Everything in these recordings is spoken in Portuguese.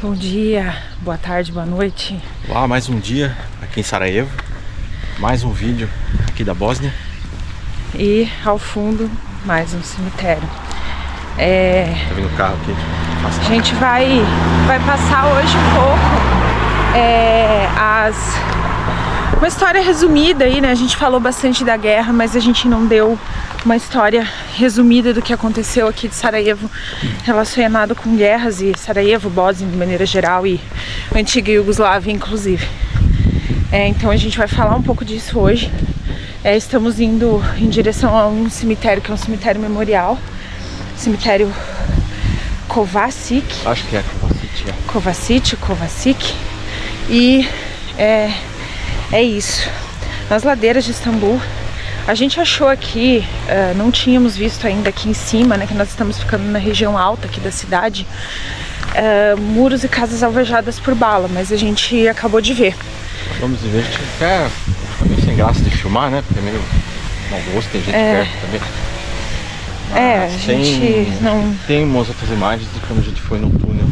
Bom dia, boa tarde, boa noite. Olá, mais um dia aqui em Sarajevo. Mais um vídeo aqui da Bósnia. E ao fundo, mais um cemitério. Tá vindo o carro aqui. A gente vai passar hoje um pouco uma história resumida aí, né? A gente falou bastante da guerra, mas a gente não deu uma história resumida do que aconteceu aqui de Sarajevo relacionado com guerras e Sarajevo, Bósnia de maneira geral e a antiga Iugoslávia inclusive. Então a gente vai falar um pouco disso hoje. Estamos indo em direção a um cemitério que é um cemitério memorial, cemitério Kovačić. Acho que é Kovačić. Kovačić. E é isso. Nas ladeiras de Istambul. A gente achou aqui, não tínhamos visto ainda aqui em cima, né, que nós estamos ficando na região alta aqui da cidade, muros e casas alvejadas por bala, mas a gente acabou de ver. Vamos ver, a gente fica meio sem graça de filmar, né, porque é meio mau gosto, tem gente perto também. A gente não... Tem umas outras imagens de quando a gente foi no túnel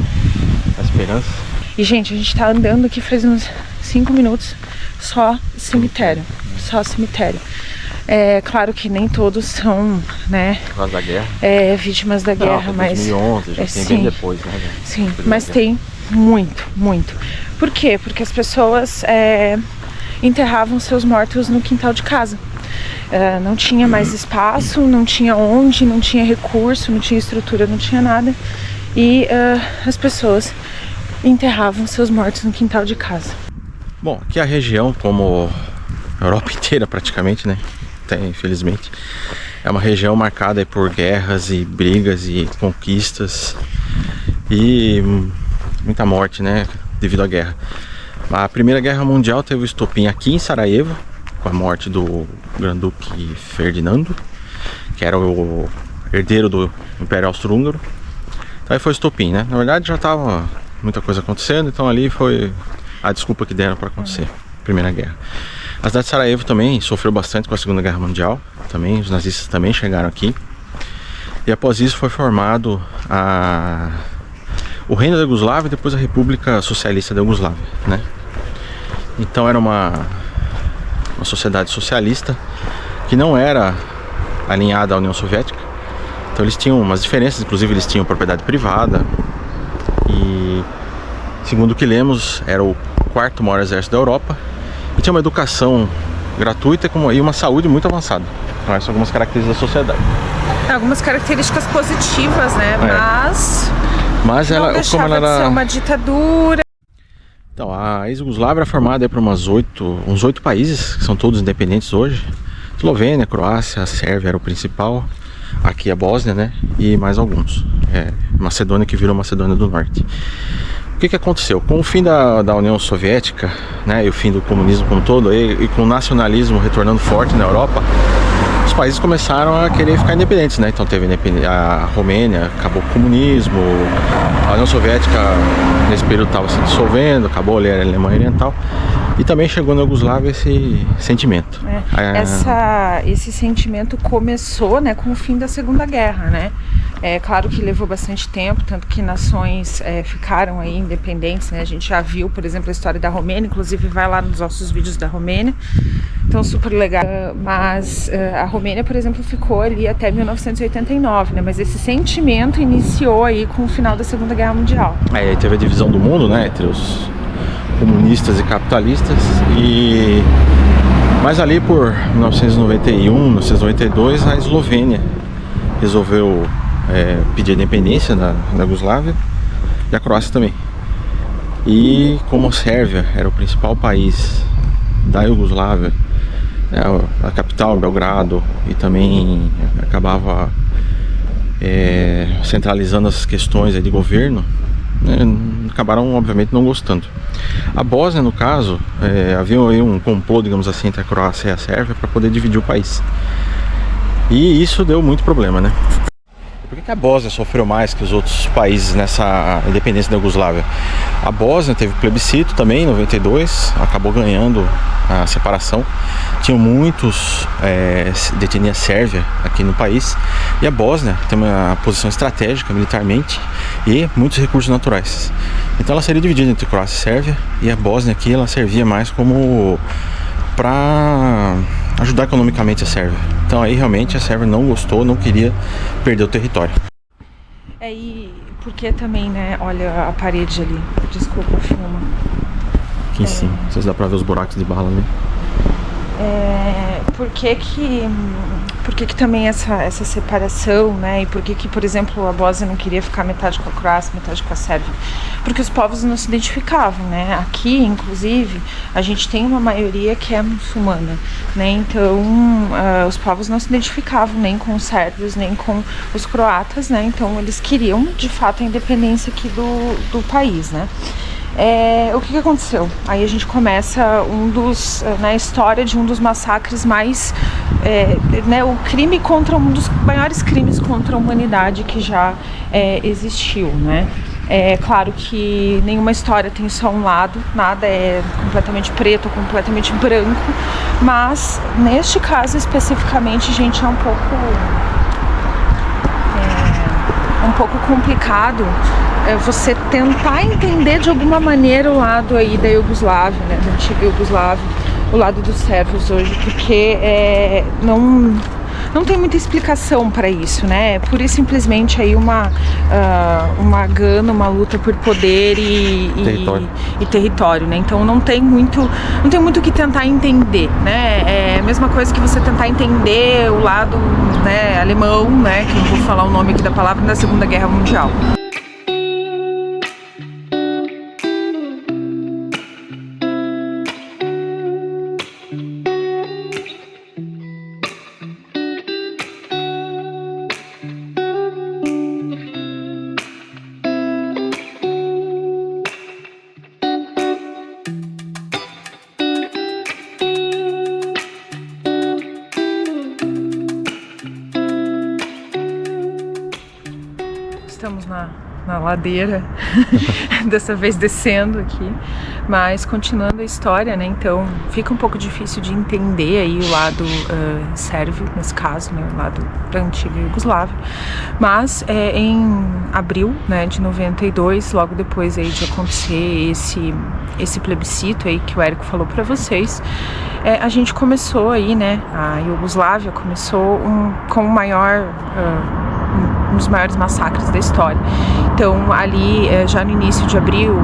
da Esperança. E gente, a gente tá andando aqui faz uns 5 minutos, só cemitério, só cemitério. Claro que nem todos são, né, por causa da guerra. Vítimas da guerra, não, mas 2011, já tem bem depois, né? Sim, mas tem muito. Por quê? Porque as pessoas enterravam seus mortos no quintal de casa. Não tinha mais espaço, não tinha onde, não tinha recurso, não tinha estrutura, não tinha nada. E as pessoas enterravam seus mortos no quintal de casa. Bom, aqui a região, como a Europa inteira praticamente, né? Infelizmente, é uma região marcada aí por guerras e brigas e conquistas e muita morte, né, devido à guerra. A Primeira Guerra Mundial teve o estopim aqui em Sarajevo, com a morte do Grande-Duque Ferdinando, que era o herdeiro do Império Austro-Húngaro. Então aí foi o estopim, né? Na verdade já estava muita coisa acontecendo, então ali foi a desculpa que deram para acontecer, Primeira Guerra. A cidade de Sarajevo também sofreu bastante com a Segunda Guerra Mundial, também, os nazistas também chegaram aqui. E após isso foi formado o Reino da Iugoslávia e depois a República Socialista da Iugoslávia, né? Então era uma sociedade socialista que não era alinhada à União Soviética. Então eles tinham umas diferenças, inclusive eles tinham propriedade privada. E segundo o que lemos, era o quarto maior exército da Europa. E tinha uma educação gratuita e uma saúde muito avançada. Então essas são algumas características da sociedade. Algumas características positivas, né? Mas não ela, deixava como ela era... de ser uma ditadura. Então, a ex-Yugoslávia era formada por uns 8 países, que são todos independentes hoje. Eslovênia, Croácia, Sérvia era o principal. Aqui a Bósnia, né? E mais alguns. Macedônia, que virou Macedônia do Norte. O que aconteceu? Com o fim da União Soviética, né, e o fim do comunismo como um todo, e com o nacionalismo retornando forte na Europa, os países começaram a querer ficar independentes, né? Então teve a Romênia, acabou o comunismo, a União Soviética nesse período estava se dissolvendo, acabou ali a Alemanha Oriental, e também chegou na Iugoslávia esse sentimento. Esse sentimento começou, né, com o fim da Segunda Guerra, né? Claro que levou bastante tempo, tanto que nações ficaram aí independentes, né? A gente já viu, por exemplo, a história da Romênia, inclusive vai lá nos nossos vídeos da Romênia, então super legal. Mas a Romênia, por exemplo, ficou ali até 1989, né? Mas esse sentimento iniciou aí com o final da Segunda Guerra Mundial. Aí teve a divisão do mundo, né, entre os comunistas e capitalistas, mas ali por 1991, 1992, a Eslovênia resolveu pedir a independência da Iugoslávia, e a Croácia também. E como a Sérvia era o principal país da Iugoslávia, a capital, Belgrado, e também acabava centralizando as questões de governo, acabaram obviamente não gostando. A Bósnia, no caso, havia aí um complô, digamos assim, entre a Croácia e a Sérvia para poder dividir o país. E isso deu muito problema, né? Por que a Bósnia sofreu mais que os outros países nessa independência da Iugoslávia? A Bósnia teve plebiscito também em 92, acabou ganhando a separação. Tinham muitos de etnia sérvia aqui no país, e a Bósnia tem uma posição estratégica militarmente e muitos recursos naturais. Então ela seria dividida entre Croácia e Sérvia, e a Bósnia aqui ela servia mais como para ajudar economicamente a Sérvia. Então aí realmente a Sérvia não gostou, não queria perder o território. E porque também, né, olha a parede ali, desculpa, filma. Aqui em cima, não sei se dá pra ver os buracos de bala ali. Por que também essa separação, né? E por que, por exemplo, a Bósnia não queria ficar metade com a Croácia, metade com a Sérvia? Porque os povos não se identificavam, né? Aqui, inclusive, a gente tem uma maioria que é muçulmana, né? Então, os povos não se identificavam nem com os sérvios, nem com os croatas, né? Então, eles queriam, de fato, a independência aqui do país, né? O que aconteceu? Aí a gente começa na história de um dos massacres mais, o crime contra um dos maiores crimes contra a humanidade que já existiu, né? É claro que nenhuma história tem só um lado, nada é completamente preto ou completamente branco, mas neste caso especificamente, gente, é um pouco complicado você tentar entender de alguma maneira o lado aí da Iugoslávia, né, da antiga Iugoslávia, o lado dos sérvios hoje, porque não tem muita explicação para isso, né? Pura e simplesmente aí uma gana, uma luta por poder e território, né? Então não tem muito o que tentar entender, né? É a mesma coisa que você tentar entender o lado, né, alemão, né? Que eu não vou falar o nome aqui da palavra, da Segunda Guerra Mundial. Estamos na ladeira, dessa vez descendo aqui, mas continuando a história, né? Então fica um pouco difícil de entender aí o lado sérvio, nesse caso, né? O lado da antiga Iugoslávia. Mas em abril, né, de 92, logo depois aí de acontecer esse plebiscito aí que o Érico falou para vocês, a gente começou aí, né? A Iugoslávia começou com o maior um dos maiores massacres da história. Então ali, já no início de abril,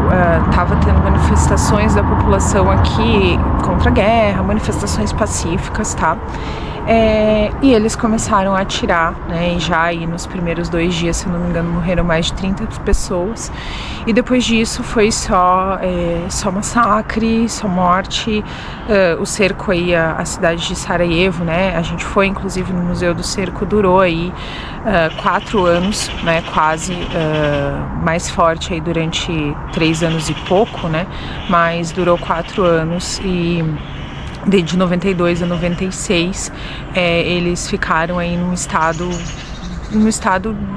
estava tendo manifestações da população aqui contra a guerra, manifestações pacíficas, tá? E eles começaram a atirar, né? E já aí nos primeiros 2 dias, se eu não me engano, morreram mais de 30 pessoas. E depois disso foi só massacre, só morte. O cerco aí, a cidade de Sarajevo, né? A gente foi, inclusive, no Museu do Cerco, durou aí 4 anos, né? Quase mais forte aí durante 3 anos e pouco, né? Mas durou 4 anos e de 92 a 96 eles ficaram aí num estado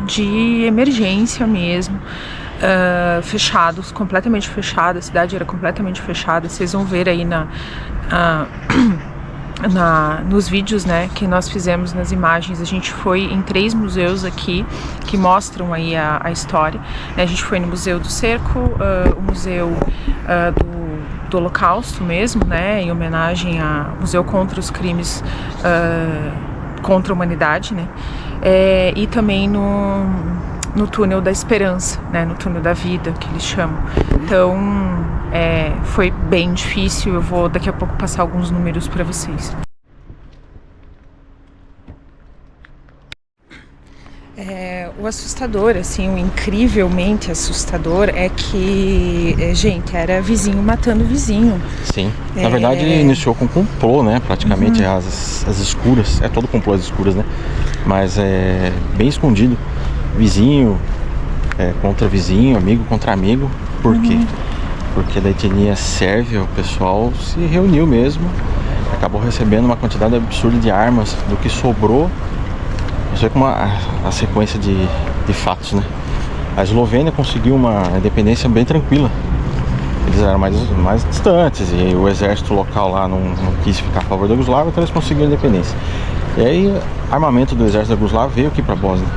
de emergência mesmo, fechados, completamente fechado, a cidade era completamente fechada. Vocês vão ver aí nos vídeos, né, que nós fizemos, nas imagens. A gente foi em 3 museus aqui que mostram aí a história. A gente foi no Museu do Cerco, o Museu do Holocausto mesmo, né, em homenagem ao Museu contra os Crimes contra a Humanidade, né, e também no Túnel da Esperança, né, no Túnel da Vida, que eles chamam. Então, foi bem difícil. Eu vou daqui a pouco passar alguns números para vocês. O assustador, assim, o incrivelmente assustador é que, gente, era vizinho matando vizinho. Sim, na verdade iniciou com complô, né, praticamente. As escuras, todo complô às escuras, né, mas bem escondido, vizinho contra vizinho, amigo contra amigo. Por quê? Porque da etnia sérvia o pessoal se reuniu mesmo, acabou recebendo uma quantidade absurda de armas do que sobrou. Isso é como a sequência de fatos, né? A Eslovênia conseguiu uma independência bem tranquila, eles eram mais distantes e o exército local lá não quis ficar a favor da Iugoslávia, então eles conseguiram a independência. E aí, armamento do exército da Iugoslávia veio aqui para Bósnia.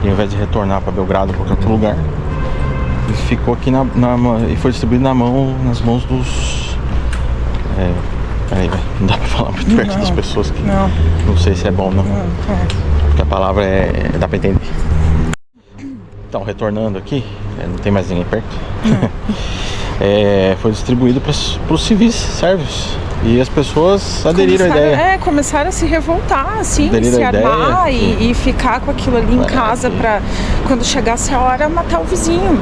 E ao invés de retornar para Belgrado ou qualquer outro lugar, ele ficou aqui e foi distribuído nas mãos dos... Peraí, não dá pra falar muito perto das pessoas que não sei se é bom não. Porque a palavra dá pra entender. Então, retornando aqui, não tem mais ninguém perto. Foi distribuído para os civis sérvios. E as pessoas aderiram à ideia. Começaram a se revoltar, assim, se armar e ficar com aquilo ali em casa para quando chegasse a hora matar o vizinho.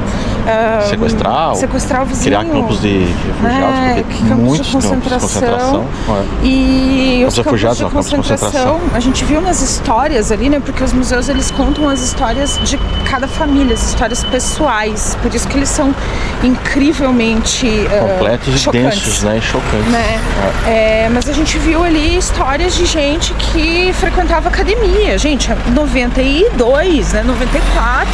Sequestrar o vizinho. Criar campos de refugiados, campos de concentração. E os campos de concentração, a gente viu nas histórias ali, né? Porque os museus eles contam as histórias de cada família, as histórias pessoais. Por isso que eles são incrivelmente completos e densos, né? E chocantes. Mas a gente viu ali histórias de gente que frequentava academia. Gente, 92, né? 94.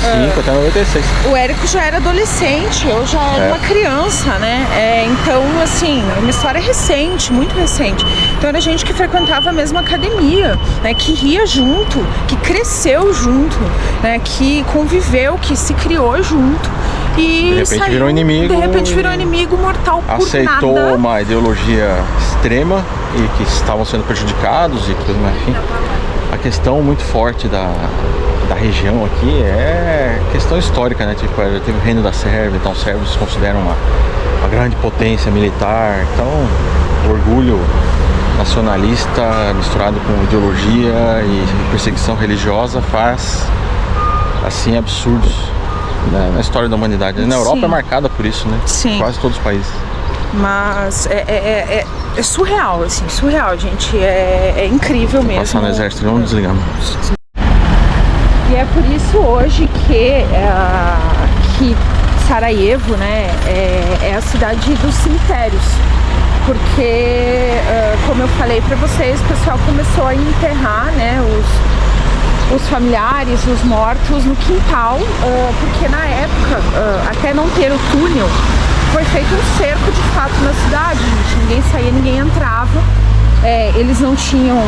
95 até 96. O Érico já era adolescente, eu já era uma criança, né? Então, assim, é uma história recente, muito recente. Então era gente que frequentava a mesma academia, né? Que ria junto, que cresceu junto, né? Que conviveu, que se criou junto. E de repente virou inimigo. De repente virou inimigo mortal por aceitou nada. Uma ideologia extrema e que estavam sendo prejudicados e tudo mais. Enfim, a questão muito forte da região aqui é questão histórica, né? Tipo, já teve o reino da Sérvia, então os sérvios se consideram uma grande potência militar. Então, o orgulho nacionalista misturado com ideologia e perseguição religiosa faz assim absurdos na história da humanidade. Na Europa é marcada por isso, né? Sim. Quase todos os países. Mas é surreal, assim, surreal, gente. É incrível mesmo. Passar no exército, vamos desligar. E é por isso hoje que Sarajevo, né, é a cidade dos cemitérios. Porque, como eu falei pra vocês, o pessoal começou a enterrar, né, os familiares, os mortos no quintal, porque na época, até não ter o túnel, foi feito um cerco de fato na cidade, gente. Ninguém saía, ninguém entrava. Eles não tinham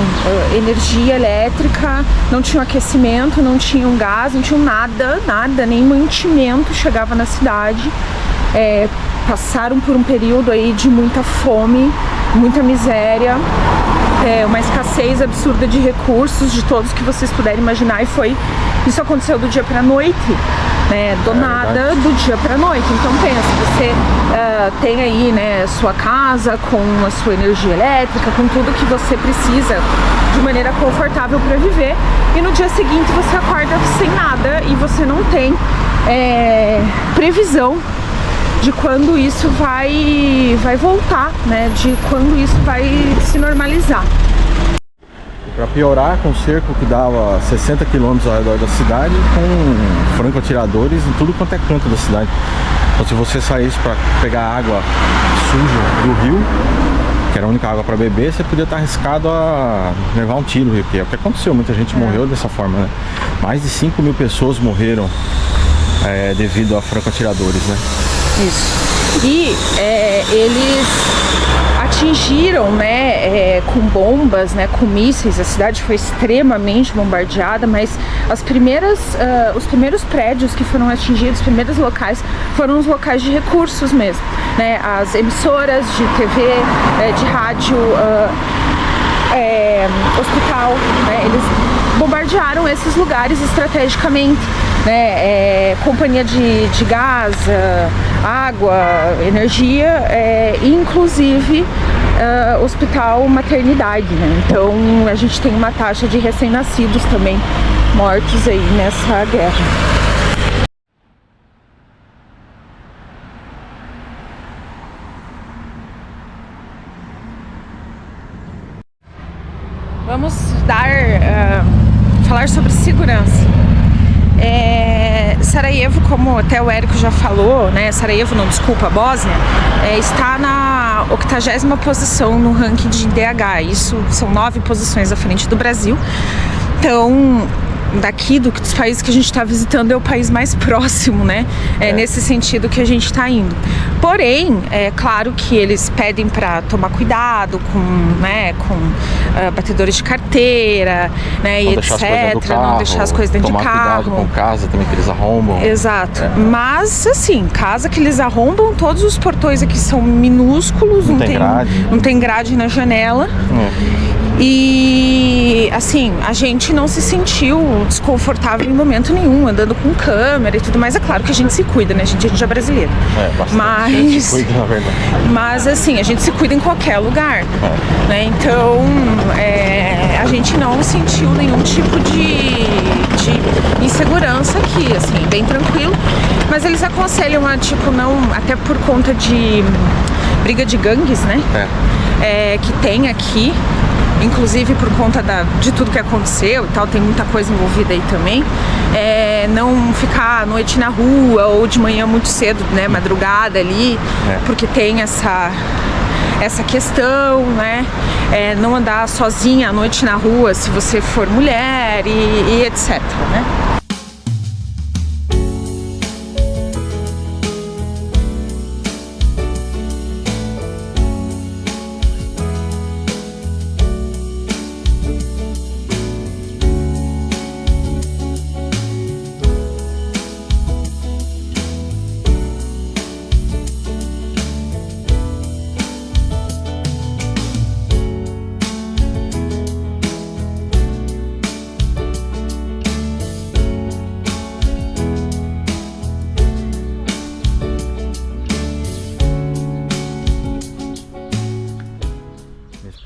energia elétrica, não tinham aquecimento, não tinham gás, não tinham nada, nem mantimento chegava na cidade. Passaram por um período aí de muita fome, muita miséria, uma escassez absurda de recursos, de todos que vocês puderem imaginar, e isso aconteceu do dia pra noite, né? Do nada, do dia pra noite. Então pensa, você tem aí, né, sua casa com a sua energia elétrica, com tudo que você precisa de maneira confortável para viver, e no dia seguinte você acorda sem nada e você não tem previsão de quando isso vai voltar, né? De quando isso vai se normalizar. Para piorar, com um cerco que dava 60 quilômetros ao redor da cidade, com franco-atiradores em tudo quanto é canto da cidade. Então, se você saísse para pegar água suja do rio, que era a única água para beber, você podia estar arriscado a levar um tiro, porque é o que aconteceu, muita gente morreu dessa forma, né? Mais de 5 mil pessoas morreram devido a franco-atiradores, né? Isso. E eles atingiram, né, com bombas, né, com mísseis. A cidade foi extremamente bombardeada, mas os primeiros prédios que foram atingidos, os primeiros locais, foram os locais de recursos mesmo, né? As emissoras de TV, de rádio, hospital, né? Eles bombardearam esses lugares estrategicamente, né? Companhia de gás, água, energia, inclusive hospital, maternidade, né? Então a gente tem uma taxa de recém-nascidos também mortos aí nessa guerra. Vamos falar sobre segurança. Sarajevo, como até o Érico já falou, né? Sarajevo, não, desculpa, Bósnia, está na 80ª posição no ranking de IDH. Isso são 9 posições à frente do Brasil. Então, daqui dos países que a gente está visitando, é o país mais próximo, né? Nesse sentido que a gente está indo. Porém, é claro que eles pedem para tomar cuidado com batedores de carteira, né, e etc. Não deixar as coisas dentro de carro. Tomar cuidado com casa também, que eles arrombam. Exato. Mas, assim, casa que eles arrombam, todos os portões aqui são minúsculos, não tem grade na janela. E, assim, a gente não se sentiu desconfortável em momento nenhum, andando com câmera e tudo mais. É claro que a gente se cuida, né? A gente é brasileiro. Bastante. A gente se cuida, na verdade. Mas, assim, a gente se cuida em qualquer lugar. Né? Então, a gente não sentiu nenhum tipo de insegurança aqui, assim, bem tranquilo. Mas eles aconselham a, tipo, não... Até por conta de briga de gangues, né? Que tem aqui. Inclusive por conta de tudo que aconteceu e tal, tem muita coisa envolvida aí também. Não ficar à noite na rua ou de manhã muito cedo, né, madrugada ali, porque tem essa questão, né? Não andar sozinha à noite na rua se você for mulher e etc, né?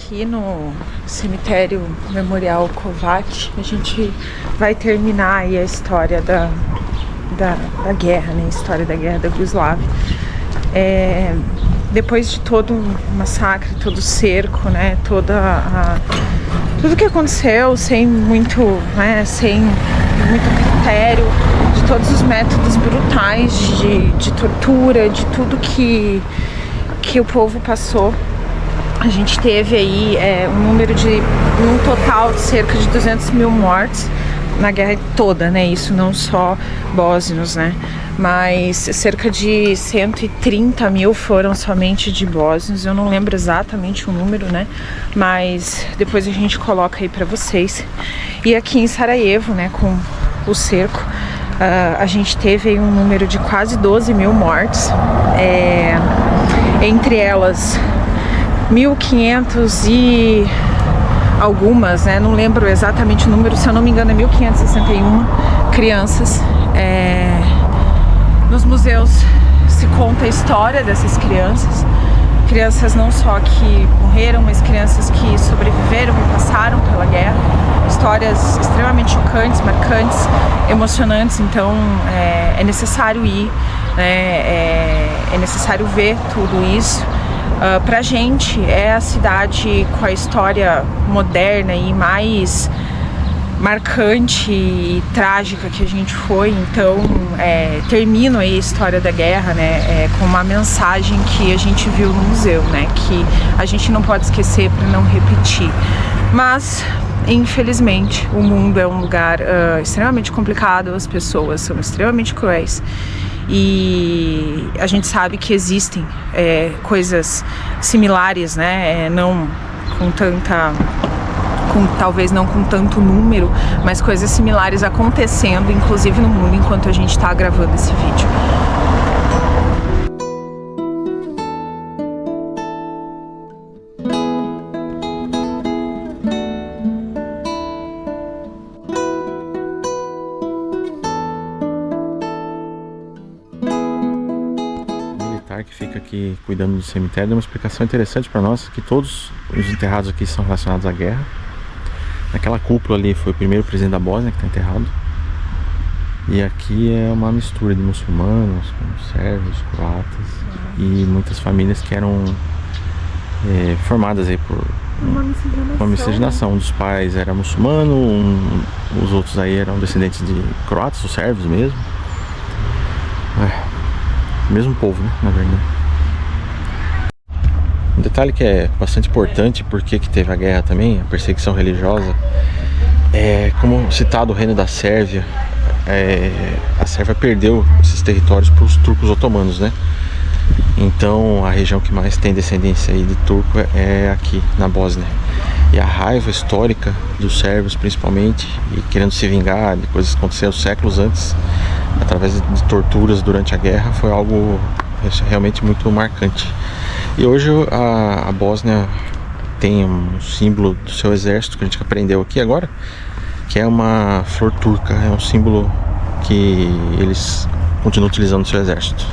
Aqui no cemitério Memorial Kovács, a gente vai terminar aí a história da guerra, né? A história da guerra da Iugoslávia. Depois de todo o massacre, todo o cerco, né? Tudo que aconteceu sem muito critério, de todos os métodos brutais de tortura, de tudo que o povo passou. A gente teve aí um total de cerca de 200 mil mortes na guerra toda, né? Isso não só bósnios, né? Mas cerca de 130 mil foram somente de bósnios. Eu não lembro exatamente o número, né? Mas depois a gente coloca aí pra vocês. E aqui em Sarajevo, né? Com o cerco, a gente teve aí um número de quase 12 mil mortes. Entre elas 1.500 e algumas, né? Não lembro exatamente o número, se eu não me engano é 1.561 crianças. Nos museus se conta a história dessas crianças. Crianças não só que morreram, mas crianças que sobreviveram e passaram pela guerra. Histórias extremamente chocantes, marcantes, emocionantes. Então é necessário ir, né? É necessário ver tudo isso. Pra gente é a cidade com a história moderna e mais marcante e trágica que a gente foi. Então termino aí a história da guerra, né, com uma mensagem que a gente viu no museu, né, que a gente não pode esquecer para não repetir. Mas infelizmente o mundo é um lugar extremamente complicado, as pessoas são extremamente cruéis. E a gente sabe que existem coisas similares, né? Não com talvez não com tanto número, mas coisas similares acontecendo, inclusive no mundo, enquanto a gente está gravando esse vídeo. Que fica aqui cuidando do cemitério deu uma explicação interessante para nós, que todos os enterrados aqui são relacionados à guerra. Naquela cúpula ali foi o primeiro presidente da Bósnia que está enterrado. E aqui é uma mistura de muçulmanos, com sérvios, croatas e muitas famílias que eram formadas aí por uma miscigenação. Um dos pais era muçulmano, os outros aí eram descendentes de croatas, ou sérvios mesmo. Mesmo povo, né, na verdade. Um detalhe que é bastante importante, porque que teve a guerra também, a perseguição religiosa, como citado o reino da Sérvia, a Sérvia perdeu esses territórios para os turcos otomanos, né? Então a região que mais tem descendência aí de turco é aqui na Bósnia. E a raiva histórica dos sérvios, principalmente, e querendo se vingar de coisas que aconteceram séculos antes, através de torturas durante a guerra, foi algo realmente muito marcante. E hoje a Bósnia tem um símbolo do seu exército que a gente aprendeu aqui agora, que é uma flor turca, é um símbolo que eles continuam utilizando no seu exército.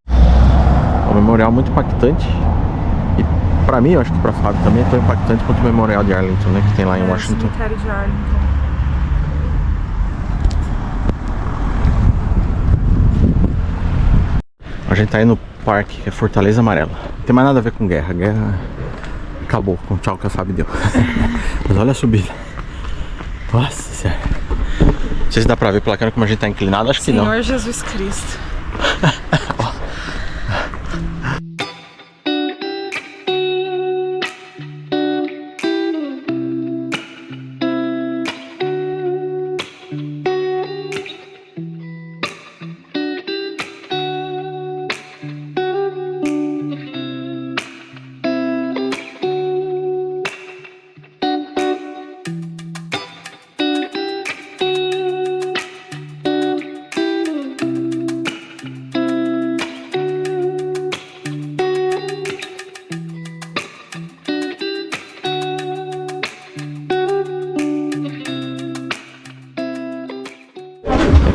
É um memorial muito impactante. E pra mim, eu acho que pra Fábio também é tão impactante quanto o memorial de Arlington, né, que tem lá em Washington. O cemitério de Arlington. A gente tá aí no parque, que é Fortaleza Amarela. Não tem mais nada a ver com guerra. A guerra acabou com o tchau que a Fábio deu. Mas olha a subida. Nossa Senhora. Não sei se dá pra ver pela câmera como a gente tá inclinado, acho que não. Senhor Jesus Cristo.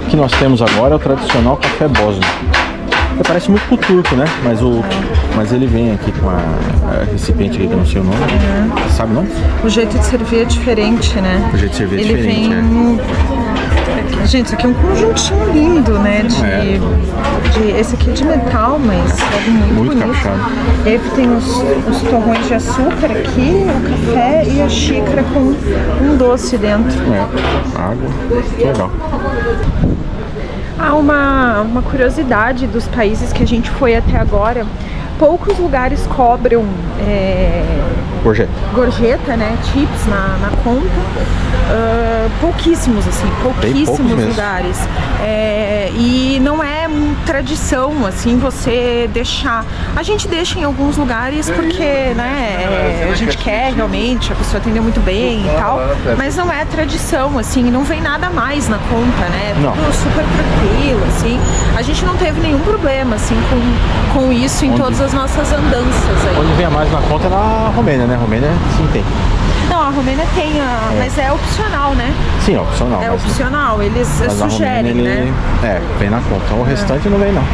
O que nós temos agora é o tradicional café bósnio. Parece muito com o turco, né? Mas ele vem aqui com a recipiente aqui que eu não sei o nome. Você sabe o nome? O jeito de servir é diferente, né? O jeito de servir é ele diferente, vem... Gente, isso aqui é um conjuntinho lindo, né? Esse aqui é de metal, mas é muito bonito. Caprichado. E aí tem os torrões de açúcar aqui, o café e a xícara com um doce dentro. Água. Que legal. Há uma curiosidade dos países que a gente foi até agora. Poucos lugares cobram gorjeta, né? Tips na conta. Pouquíssimos, assim, pouquíssimos lugares. E não é tradição, assim, você deixar. A gente deixa em alguns lugares porque, né, a gente quer realmente, a pessoa atendeu muito bem e tal, mas não é tradição, assim, não vem nada mais na conta, né? Tudo super tranquilo, assim. A gente não teve nenhum problema, assim, com isso em todas as nossas andanças aí. Onde vem a mais na conta é na Romênia, né? A Romênia sim tem. Não, a Romênia tem, mas é opcional, né? Sim, é opcional. É opcional, eles sugerem, Romênia, né? Vem na conta. O restante não vem, não.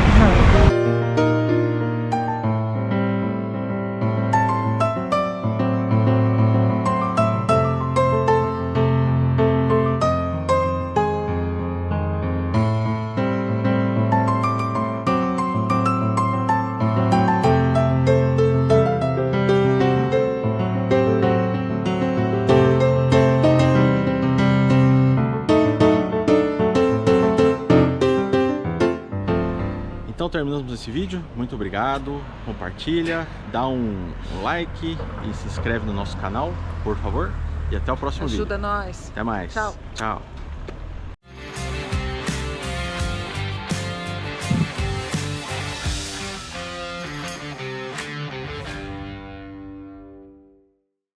Então terminamos esse vídeo, muito obrigado, compartilha, dá um like e se inscreve no nosso canal, por favor, e até o próximo vídeo. Ajuda nós. Até mais. Tchau. Tchau.